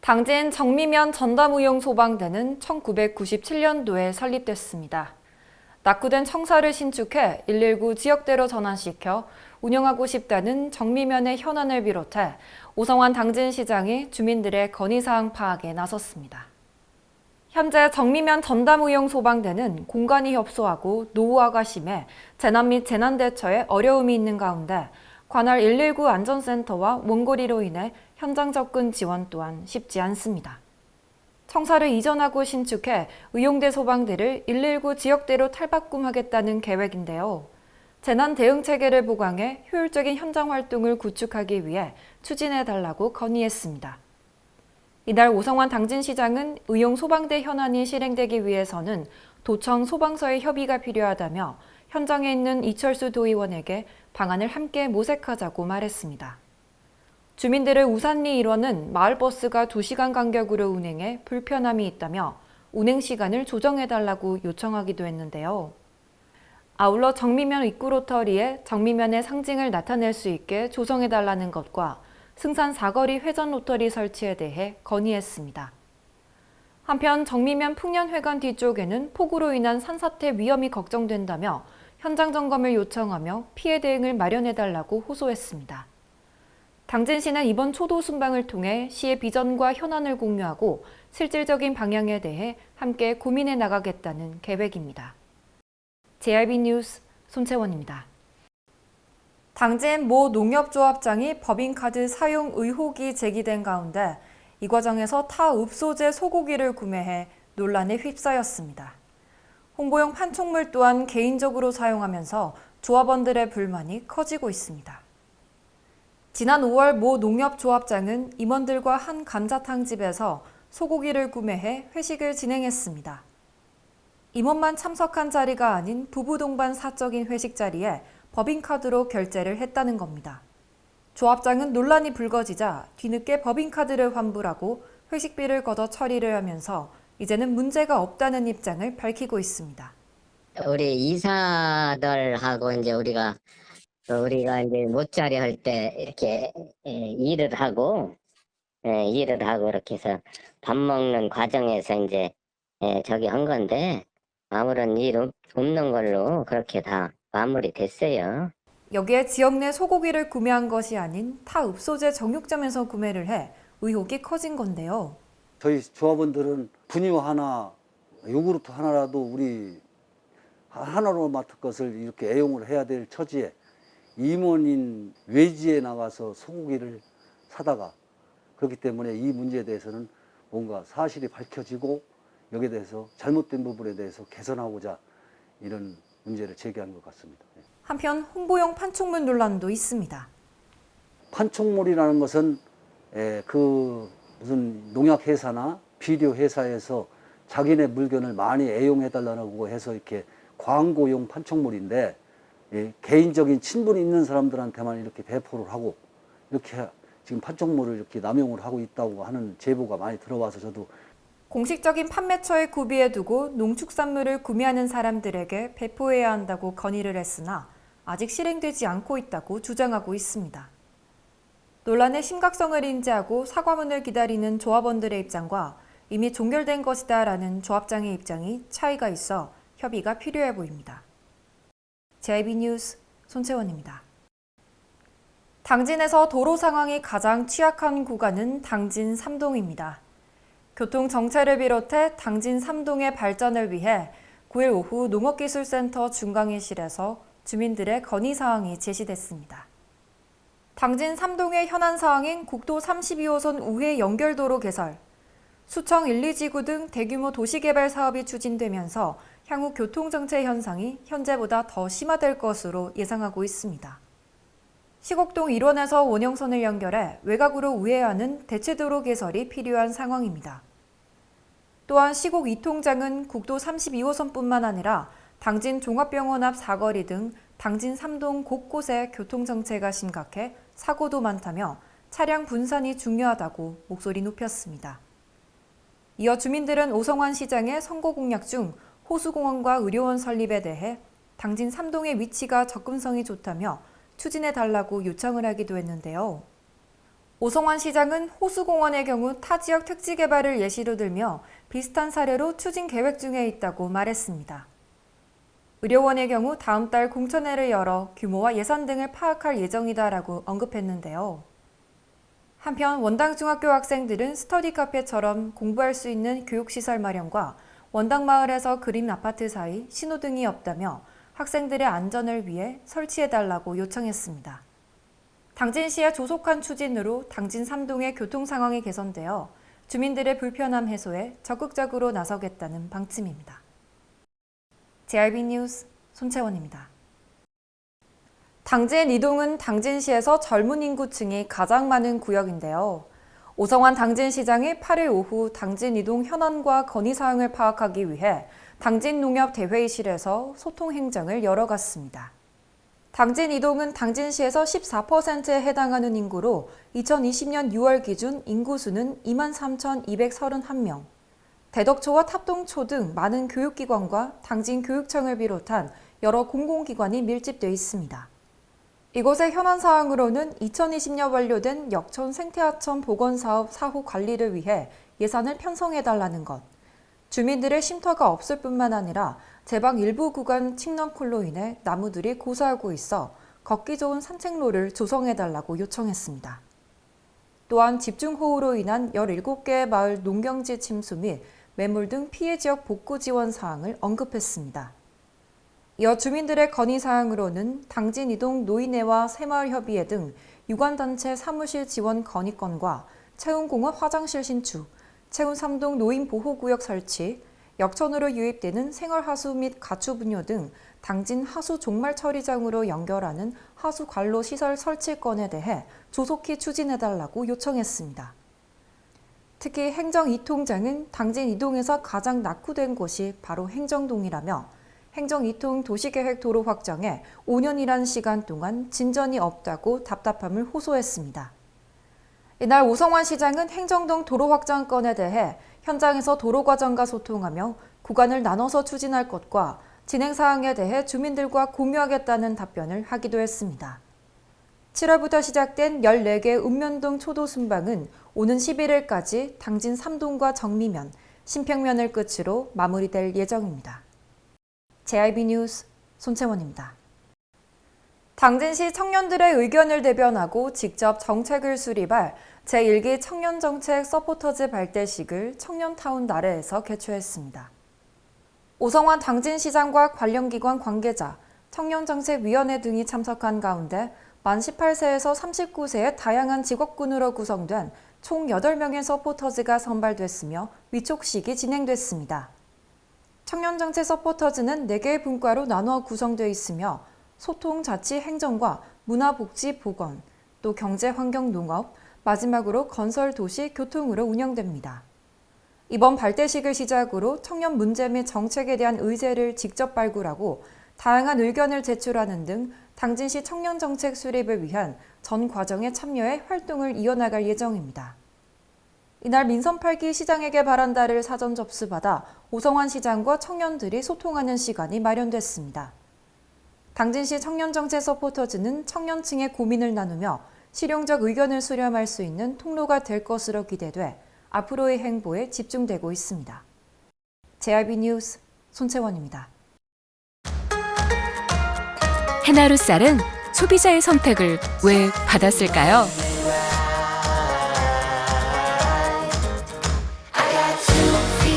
당진 정미면 전담의용소방대는 1997년도에 설립됐습니다. 낙후된 청사를 신축해 119 지역대로 전환시켜 운영하고 싶다는 정미면의 현안을 비롯해 오성환 당진시장이 주민들의 건의사항 파악에 나섰습니다. 현재 정미면 전담의용소방대는 공간이 협소하고 노후화가 심해 재난 및 재난 대처에 어려움이 있는 가운데 관할 119 안전센터와 원거리로 인해 현장 접근 지원 또한 쉽지 않습니다. 청사를 이전하고 신축해 의용대 소방대를 119 지역대로 탈바꿈하겠다는 계획인데요. 재난 대응 체계를 보강해 효율적인 현장 활동을 구축하기 위해 추진해달라고 건의했습니다. 이날 오성환 당진시장은 의용 소방대 현안이 실행되기 위해서는 도청 소방서의 협의가 필요하다며 현장에 있는 이철수 도의원에게 방안을 함께 모색하자고 말했습니다. 주민들의 우산리 일원은 마을버스가 2시간 간격으로 운행해 불편함이 있다며 운행 시간을 조정해달라고 요청하기도 했는데요. 아울러 정미면 입구로터리에 정미면의 상징을 나타낼 수 있게 조성해달라는 것과 승산 사거리 회전 로터리 설치에 대해 건의했습니다. 한편 정미면 풍년회관 뒤쪽에는 폭우로 인한 산사태 위험이 걱정된다며 현장 점검을 요청하며 피해 대응을 마련해달라고 호소했습니다. 당진시는 이번 초도 순방을 통해 시의 비전과 현안을 공유하고 실질적인 방향에 대해 함께 고민해 나가겠다는 계획입니다. JRB 뉴스 손채원입니다. 당진 모 농협조합장이 법인카드 사용 의혹이 제기된 가운데 이 과정에서 타읍소재 소고기를 구매해 논란에 휩싸였습니다. 홍보용 판촉물 또한 개인적으로 사용하면서 조합원들의 불만이 커지고 있습니다. 지난 5월 모 농협조합장은 임원들과 한 감자탕집에서 소고기를 구매해 회식을 진행했습니다. 임원만 참석한 자리가 아닌 부부 동반 사적인 회식 자리에 법인카드로 결제를 했다는 겁니다. 조합장은 논란이 불거지자 뒤늦게 법인카드를 환불하고 회식비를 걷어 처리를 하면서 이제는 문제가 없다는 입장을 밝히고 있습니다. 우리 이사들하고 이제 우리가 이제 모짜리 할 때 이렇게 일을 하고 이렇게 해서 밥 먹는 과정에서 이제 저기 한 건데 아무런 일 없는 걸로 그렇게 다 마무리됐어요. 여기에 지역 내 소고기를 구매한 것이 아닌 타읍소재 정육점에서 구매를 해 의혹이 커진 건데요. 저희 조합원들은 분유 하나, 요구르트 하나라도 우리 하나로 맡을 것을 이렇게 애용을 해야 될 처지에 임원인 외지에 나가서 소고기를 사다가 그렇기 때문에 이 문제에 대해서는 뭔가 사실이 밝혀지고 여기에 대해서 잘못된 부분에 대해서 개선하고자 이런 문제를 제기한 것 같습니다. 한편 홍보용 판촉물 논란도 있습니다. 판촉물이라는 것은 그 무슨 농약회사나 비료회사에서 자기네 물건을 많이 애용해달라고 해서 이렇게 광고용 판촉물인데 개인적인 친분이 있는 사람들한테만 이렇게 배포를 하고 이렇게 지금 판촉물을 이렇게 남용을 하고 있다고 하는 제보가 많이 들어와서 저도 공식적인 판매처에 구비해 두고 농축산물을 구매하는 사람들에게 배포해야 한다고 건의를 했으나 아직 실행되지 않고 있다고 주장하고 있습니다. 논란의 심각성을 인지하고 사과문을 기다리는 조합원들의 입장과 이미 종결된 것이다라는 조합장의 입장이 차이가 있어 협의가 필요해 보입니다. JB 뉴스 손채원입니다. 당진에서 도로 상황이 가장 취약한 구간은 당진 3동입니다. 교통 정체를 비롯해 당진 3동의 발전을 위해 9일 오후 농업기술센터 중강의실에서 주민들의 건의사항이 제시됐습니다. 당진 3동의 현안 사항인 국도 32호선 우회 연결도로 개설, 수청 1, 2지구 등 대규모 도시개발 사업이 추진되면서 향후 교통정체 현상이 현재보다 더 심화될 것으로 예상하고 있습니다. 시곡동 1원에서 원형선을 연결해 외곽으로 우회하는 대체도로 개설이 필요한 상황입니다. 또한 시곡 2통장은 국도 32호선뿐만 아니라 당진 종합병원 앞 사거리 등 당진 3동 곳곳에 교통정체가 심각해 사고도 많다며 차량 분산이 중요하다고 목소리 높였습니다. 이어 주민들은 오성환 시장의 선거 공약 중 호수공원과 의료원 설립에 대해 당진 3동의 위치가 접근성이 좋다며 추진해달라고 요청을 하기도 했는데요. 오성환 시장은 호수공원의 경우 타 지역 특지 개발을 예시로 들며 비슷한 사례로 추진 계획 중에 있다고 말했습니다. 의료원의 경우 다음 달 공청회를 열어 규모와 예산 등을 파악할 예정이다라고 언급했는데요. 한편 원당 중학교 학생들은 스터디 카페처럼 공부할 수 있는 교육시설 마련과 원당 마을에서 그림 아파트 사이 신호등이 없다며 학생들의 안전을 위해 설치해달라고 요청했습니다. 당진시의 조속한 추진으로 당진 3동의 교통 상황이 개선되어 주민들의 불편함 해소에 적극적으로 나서겠다는 방침입니다. JRB 뉴스 손채원입니다. 당진 2동은 당진시에서 젊은 인구층이 가장 많은 구역인데요. 오성환 당진시장이 8일 오후 당진 2동 현안과 건의사항을 파악하기 위해 당진농협대회의실에서 소통행정을 열어갔습니다. 당진 2동은 당진시에서 14%에 해당하는 인구로 2020년 6월 기준 인구수는 23,231명, 대덕초와 탑동초 등 많은 교육기관과 당진교육청을 비롯한 여러 공공기관이 밀집돼 있습니다. 이곳의 현안사항으로는 2020년 완료된 역천 생태하천 복원사업 사후 관리를 위해 예산을 편성해달라는 것, 주민들의 쉼터가 없을 뿐만 아니라 제방 일부 구간 칡넘쿨로 인해 나무들이 고사하고 있어 걷기 좋은 산책로를 조성해달라고 요청했습니다. 또한 집중호우로 인한 17개의 마을 농경지 침수 및 매물 등 피해 지역 복구 지원 사항을 언급했습니다. 이어 주민들의 건의사항으로는 당진 2동 노인회와 새마을협의회 등 유관단체 사무실 지원 건의건과 채운공원 화장실 신축, 채운 3동 노인보호구역 설치, 역천으로 유입되는 생활하수 및 가축분뇨 등 당진 하수 종말 처리장으로 연결하는 하수 관로 시설 설치 건에 대해 조속히 추진해달라고 요청했습니다. 특히 행정 2통장은 당진 2동에서 가장 낙후된 곳이 바로 행정동이라며 행정 2통 도시계획 도로 확정에 5년이란 시간 동안 진전이 없다고 답답함을 호소했습니다. 이날 오성환 시장은 행정동 도로 확장 건에 대해 현장에서 도로 과정과 소통하며 구간을 나눠서 추진할 것과 진행 사항에 대해 주민들과 공유하겠다는 답변을 하기도 했습니다. 7월부터 시작된 14개 읍면동 초도 순방은 오는 11일까지 당진 3동과 정미면, 신평면을 끝으로 마무리될 예정입니다. JRB 뉴스 손채원입니다. 당진시 청년들의 의견을 대변하고 직접 정책을 수립할 제1기 청년정책 서포터즈 발대식을 청년타운 나래에서 개최했습니다. 오성환 당진시장과 관련 기관 관계자, 청년정책위원회 등이 참석한 가운데 만 18세에서 39세의 다양한 직업군으로 구성된 총 8명의 서포터즈가 선발됐으며 위촉식이 진행됐습니다. 청년정책 서포터즈는 4개의 분과로 나누어 구성되어 있으며 소통, 자치, 행정과 문화, 복지, 보건, 또 경제, 환경, 농업, 마지막으로 건설, 도시, 교통으로 운영됩니다. 이번 발대식을 시작으로 청년 문제 및 정책에 대한 의제를 직접 발굴하고 다양한 의견을 제출하는 등 당진시 청년정책 수립을 위한 전 과정에 참여해 활동을 이어나갈 예정입니다. 이날 민선 8기 시장에게 바란다를 사전 접수받아 오성환 시장과 청년들이 소통하는 시간이 마련됐습니다. 당진시 청년정책 서포터즈는 청년층의 고민을 나누며 실용적 의견을 수렴할 수 있는 통로가 될 것으로 기대돼 앞으로의 행보에 집중되고 있습니다. JRB 뉴스 손채원입니다. 해나루 쌀은 소비자의 선택을 왜 받았을까요?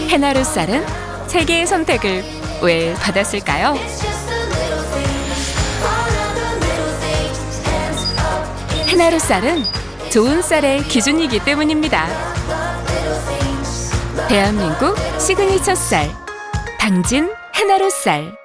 해나루 쌀은 세계의 선택을 왜 받았을까요? 해나루 쌀은 좋은 쌀의 기준이기 때문입니다. 대한민국 시그니처 쌀, 당진 해나루 쌀.